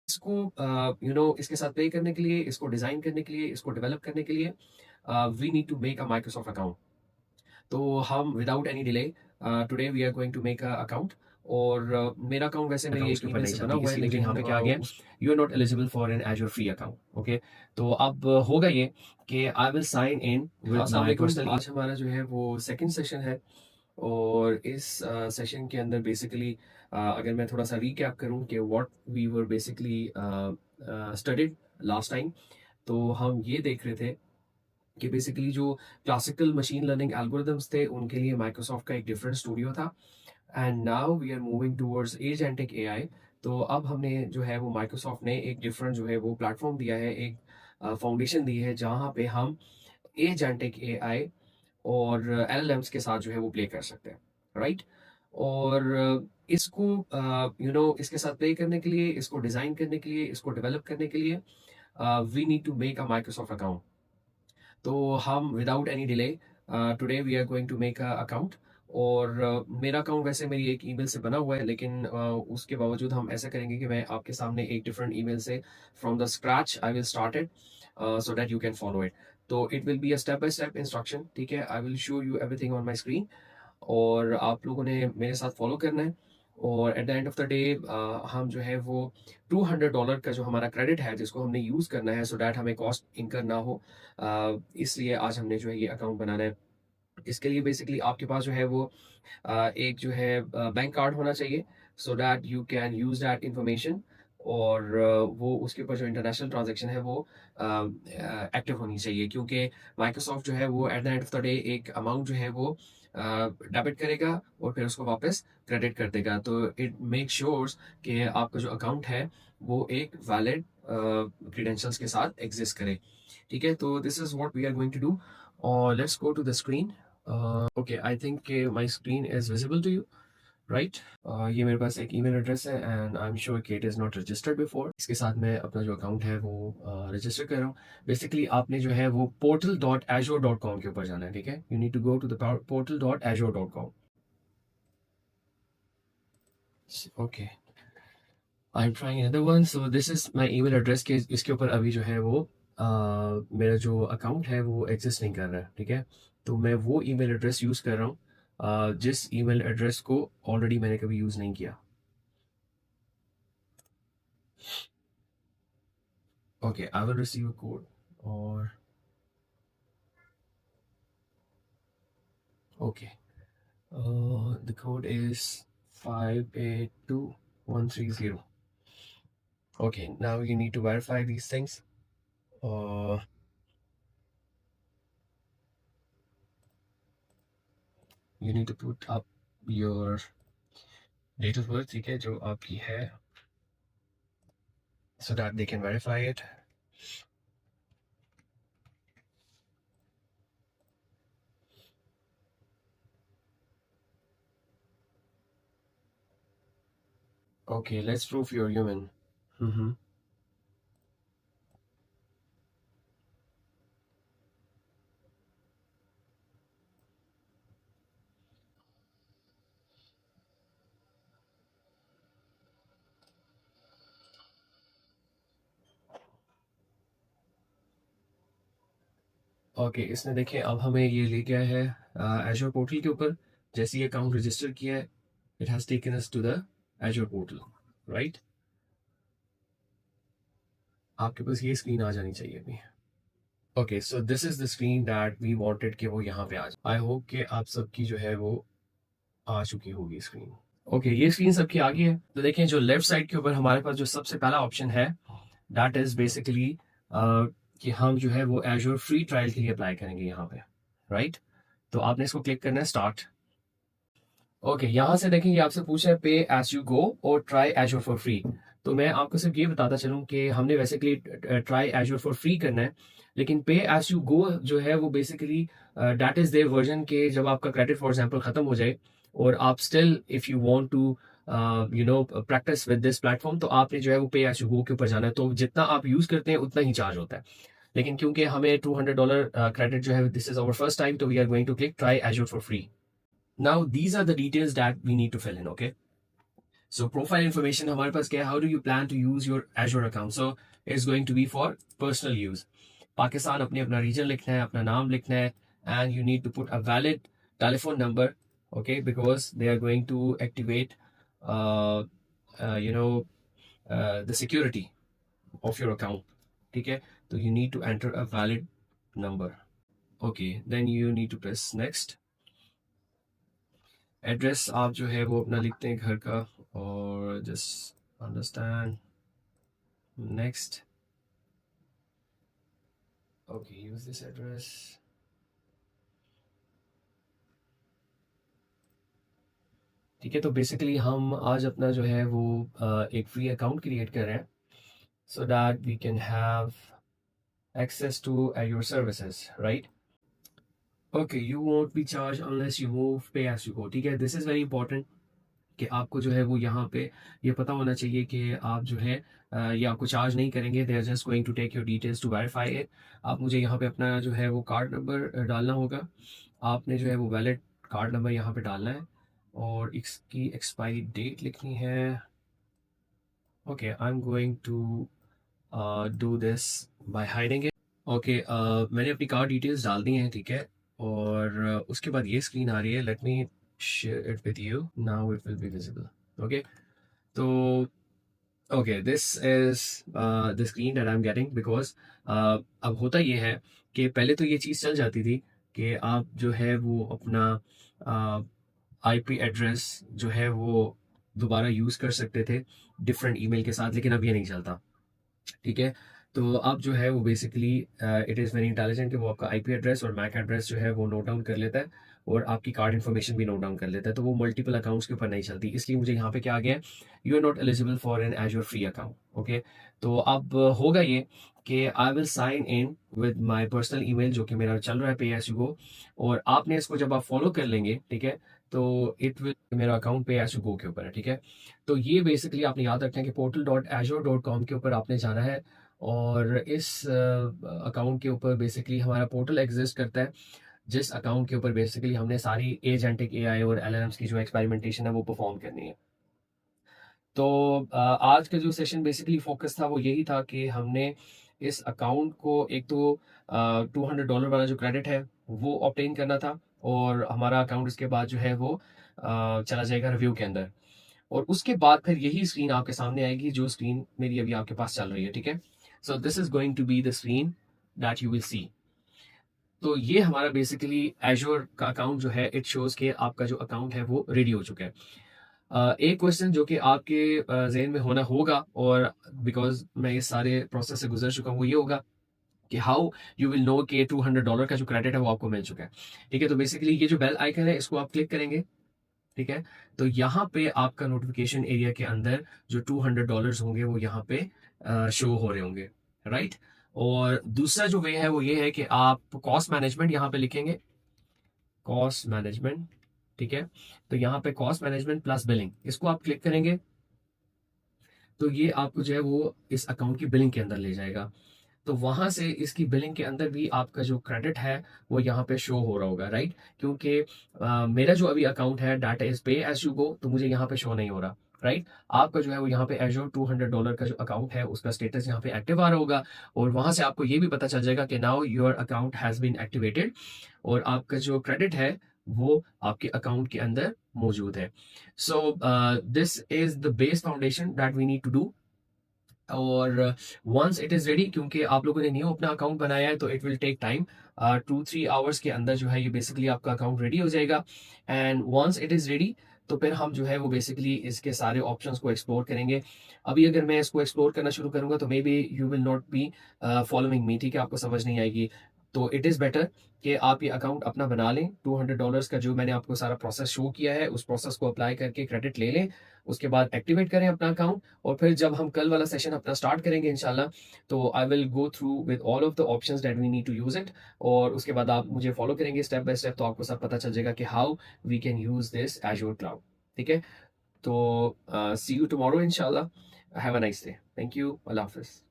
इसको इसके साथ प्ले करने के लिए, इसको डिज़ाइन करने के लिए, इसको डेवलप करने के लिए we need to make a Microsoft account. तो हम without any delay today we are going to make a account. और मेरा अकाउंट वैसे मेरी एक ईमेल से बना हुआ है, लेकिन यहाँ पे क्या आ गया, you are not eligible for an Azure free account. Okay, तो अब होगा ये कि I will sign in with my personal. आज हमारा जो है वो सेकंड सेशन है, और इस सेशन के अंदर बेसिकली अगर मैं थोड़ा सा रीकैप करूं कि what we were basically studied last time, तो हम ये देख रहे थे कि बेसिकली जो क्लासिकल मशीन लर्निंग एल्गोरिदम्स थे उनके लिए माइक्रोसॉफ्ट का एक डिफरेंट स्टूडियो था, and now we are moving towards agentic AI. तो अब हमने जो है वो माइक्रोसॉफ्ट ने एक डिफरेंट जो है वो प्लेटफॉर्म दिया है, एक फाउंडेशन दी है जहाँ पे हम एजेंटिक एआई और एलएलएम्स के साथ जो है वो प्ले कर सकते हैं, राइट। और इसको इसके साथ प्ले करने के लिए, इसको डिज़ाइन करने के लिए, इसको डेवलप करने के लिए we need to make a Microsoft account. तो हम without any delay today we are going to make a account. और मेरा अकाउंट वैसे मेरी एक ईमेल से बना हुआ है, लेकिन उसके बावजूद हम ऐसा करेंगे कि मैं आपके सामने एक डिफरेंट ईमेल से from the scratch I will start it, so that you can follow it. तो it will be a step by step instruction, ठीक है। I will show you everything on my screen, और आप लोगों ने मेरे साथ फॉलो करना है। और at the end of the day हम जो है वो $200 का जो हमारा क्रेडिट है जिसको हमने यूज़ करना है, सो डैट हमें कॉस्ट इनकर ना हो। इसलिए आज हमने जो है ये अकाउंट बनाना है। इसके लिए बेसिकली आपके पास जो है वो एक जो है बैंक कार्ड होना चाहिए, सो that you can use that information. और वो उसके ऊपर जो इंटरनेशनल ट्रांजैक्शन है वो एक्टिव होनी चाहिए, क्योंकि माइक्रोसॉफ्ट जो है वो at the end of the day एक अमाउंट जो है वो डेबिट करेगा और फिर उसको वापस क्रेडिट कर देगा। तो इट मेक श्योर्स कि आपका जो अकाउंट है वो एक वैलिड क्रीडेंशियल्स के साथ एग्जिस्ट करे, ठीक है। तो this is what we are going to do, और let's go to the screen. Okay, I think my screen is visible to you, right. ये मेरे पास एक ईमेल एड्रेस है, एंड आई एम श्योर कि it is not registered before. इसके साथ मैं अपना जो अकाउंट है वो रजिस्टर कर रहा हूँ। बेसिकली आपने जो है वो portal.azure.com के ऊपर जाना है, ठीक है। You need to go to the portal.azure.com। Okay, I am trying another one. So this is my email address के इसके ऊपर अभी जो है वो मेरा जो अकाउंट है वो एग्जिस्ट नहीं कर रहा है, ठीक है। तो मैं वो ईमेल एड्रेस यूज़ कर रहा हूँ जिस ईमेल एड्रेस को ऑलरेडी मैंने कभी यूज़ नहीं किया। Okay, I will receive a code, और okay, the code is 582130. Okay, now you need to verify these things. uh, you need to put up your date of birth, ठीक है, जो आपकी है, so that they can verify it. Okay, let's prove you're human. Mm-hmm. Okay, इसने देखें अब हमें ये ले गया है एजोर पोर्टल के ऊपर। जैसे ही अकाउंट रजिस्टर किया है, it has taken us to the Azure portal, right. आपके पास ये स्क्रीन आ जानी चाहिए अभी। Okay, so this is the screen that we wanted कि वो यहाँ पे आ जाए। आई होप कि आप सबकी जो है वो आ चुकी होगी स्क्रीन। ओके, ये स्क्रीन सबकी आ गई है। तो देखें जो लेफ्ट साइड के ऊपर हमारे पास जो सबसे पहला ऑप्शन है, दैट इज बेसिकली कि हम जो है वो एजोर फ्री ट्रायल के लिए अप्लाई करेंगे यहाँ पे, राइट। तो आपने इसको क्लिक करना है स्टार्ट। ओके, यहाँ से देखें ये आपसे पूछा है पे एज यू गो और ट्राई एजोर फॉर फ्री। तो मैं आपको सिर्फ ये बताता चलूँ कि हमने basically try Azure for free करना है, लेकिन पे एज यू गो जो है वो basically that is their version के जब आपका क्रेडिट फॉर एग्जांपल खत्म हो जाए और आप still if you want to practise with this platform, तो आपने जो है वो पे एज यू गो के ऊपर जाना है। तो जितना आप यूज करते हैं उतना ही चार्ज होता है। लेकिन क्योंकि हमें $200 क्रेडिट जो है this is our first time, तो we are going to click try Azure for free. Now, these are the details that we need to fill in, okay? So profile information हमारे पास क्या है, how do you plan to use your Azure account. So it's going to be for personal use. Pakistan अपने अपना region लिखना है, अपना नाम लिखना है, and you need to put a valid telephone number. Okay, because they are going to activate the security of your account. ठीक है, तो you need to enter a valid number. Okay, then you need to press next. Address आप जो है वो अपना लिखते हैं घर का, और just understand. Next. Okay, use this address. ठीक है, तो बेसिकली हम आज अपना जो है वो एक फ्री अकाउंट क्रिएट कर रहे हैं, so that we can have access to your services, right? Okay, you won't be charged unless you move pay as you go. ठीक है, this is very important कि आपको जो है वो यहाँ पे ये पता होना चाहिए कि आप जो है ये आपको चार्ज नहीं करेंगे. They are just going to take your details to verify it. आप मुझे यहाँ पे अपना जो है वो कार्ड नंबर डालना होगा. आपने जो है वो वैलिड कार्ड नंबर यहाँ पे डालना है, और इसकी एक्सपायरी डेट लिखनी है. Okay, I am going to do this by hiding it. Okay, मैंने अपनी कार्ड डिटेल्स डाल दी हैं. ठीक है, और उसके बाद ये स्क्रीन आ रही है. Let me share it with you. Now it will be visible. Okay, तो okay, this is the screen that I am getting, because अब होता ये है कि पहले तो ये चीज़ चल जाती थी कि आप जो है वो अपना आईपी एड्रेस जो है वो दोबारा यूज़ कर सकते थे डिफरेंट ईमेल के साथ, लेकिन अब ये नहीं चलता. ठीक है, तो अब जो है वो basically it is very intelligent कि वो आपका आईपी एड्रेस और मैक एड्रेस जो है वो नोट डाउन कर लेता है, और आपकी कार्ड इन्फॉर्मेशन भी नोट डाउन कर लेता है. तो वो मल्टीपल अकाउंट्स के ऊपर नहीं चलती. इसलिए मुझे यहाँ पे क्या आ गया है, you are not eligible for an Azure free account. Okay, तो अब होगा ये कि I will sign in with my personal email जो कि मेरा चल रहा है पे एस यू गो, और आपने इसको जब आप फॉलो कर लेंगे, ठीक है, तो इट विल मेरा अकाउंट पे एस यू गो के ऊपर है. ठीक है, तो ये बेसिकली आपने याद रखना है कि portal.azure.com के ऊपर आपने जाना है, और इस अकाउंट के ऊपर बेसिकली हमारा पोर्टल एग्जिस्ट करता है, जिस अकाउंट के ऊपर बेसिकली हमने सारी एजेंटिक एआई और एलएलएम्स की जो एक्सपेरिमेंटेशन है वो परफॉर्म करनी है. तो आज का जो सेशन बेसिकली फोकस था वो यही था कि हमने इस अकाउंट को एक तो $200 वाला जो क्रेडिट है वो ऑब्टेन करना था, और हमारा अकाउंट इसके बाद जो है वो चला जाएगा रिव्यू के अंदर, और उसके बाद फिर यही स्क्रीन आपके सामने आएगी जो स्क्रीन मेरी अभी आपके पास चल रही है. ठीक है, so this is going to be the screen that you will see. तो ये हमारा बेसिकली एजोर का अकाउंट जो है, इट शोज के आपका जो अकाउंट है वो रेडी हो चुका है. एक क्वेश्चन जो कि आपके जहन में होना होगा, और बिकॉज मैं इस सारे प्रोसेस से गुजर चुका हूँ, वो ये होगा कि हाउ यू विल नो कि $200 का जो क्रेडिट है वो आपको मिल चुका है. ठीक है, तो बेसिकली ये जो बेल आइकन है इसको आप क्लिक करेंगे. ठीक है, तो यहाँ पे आपका नोटिफिकेशन एरिया के अंदर जो $200 होंगे वो यहाँ पे शो हो रहे होंगे, राइट. और दूसरा जो वे है वो ये है कि आप कॉस्ट मैनेजमेंट यहाँ पे लिखेंगे, कॉस्ट मैनेजमेंट. ठीक है, तो यहाँ पे कॉस्ट मैनेजमेंट प्लस बिलिंग, इसको आप क्लिक करेंगे तो ये आपको जो है वो इस अकाउंट की बिलिंग के अंदर ले जाएगा. तो वहां से इसकी बिलिंग के अंदर भी आपका जो क्रेडिट है वो यहाँ पे शो हो रहा होगा, राइट. क्योंकि मेरा जो अभी अकाउंट है data is pay as you go, तो मुझे यहाँ पे शो नहीं हो रहा, राइट. आपका जो है वो यहाँ पे एजोर $200 का जो अकाउंट है उसका स्टेटस यहाँ पे एक्टिव आ रहा होगा, और वहां से आपको ये भी पता चल जाएगा कि now your account has been activated, और आपका जो क्रेडिट है वो आपके अकाउंट के अंदर मौजूद है. So this is the base foundation that we need to do. और वंस इट इज़ रेडी, क्योंकि आप लोगों ने न्यू अपना अकाउंट बनाया है, तो it will take time. 2-3 hours के अंदर जो है ये बेसिकली आपका अकाउंट रेडी हो जाएगा. And once it is ready, तो फिर हम जो है वो बेसिकली इसके सारे ऑप्शंस को एक्सप्लोर करेंगे. अभी अगर मैं इसको एक्सप्लोर करना शुरू करूंगा तो may be you will not be following me. ठीक है, आपको समझ नहीं आएगी. तो इट इज़ बेटर कि आप ये अकाउंट अपना बना लें. $200 का जो मैंने आपको सारा प्रोसेस शो किया है उस प्रोसेस को अप्लाई करके क्रेडिट ले लें, उसके बाद एक्टिवेट करें अपना अकाउंट, और फिर जब हम कल वाला सेशन अपना स्टार्ट करेंगे इंशाल्लाह, तो I will go through with all of the options that we need to use it, और उसके बाद आप मुझे फॉलो करेंगे स्टेप बाय स्टेप, तो आपको सब पता चल जाएगा कि how we can use this Azure cloud. ठीक है, तो सी यू टुमारो इंशाल्लाह. Have a nice day. Thank you. अल्लाह हाफिज़.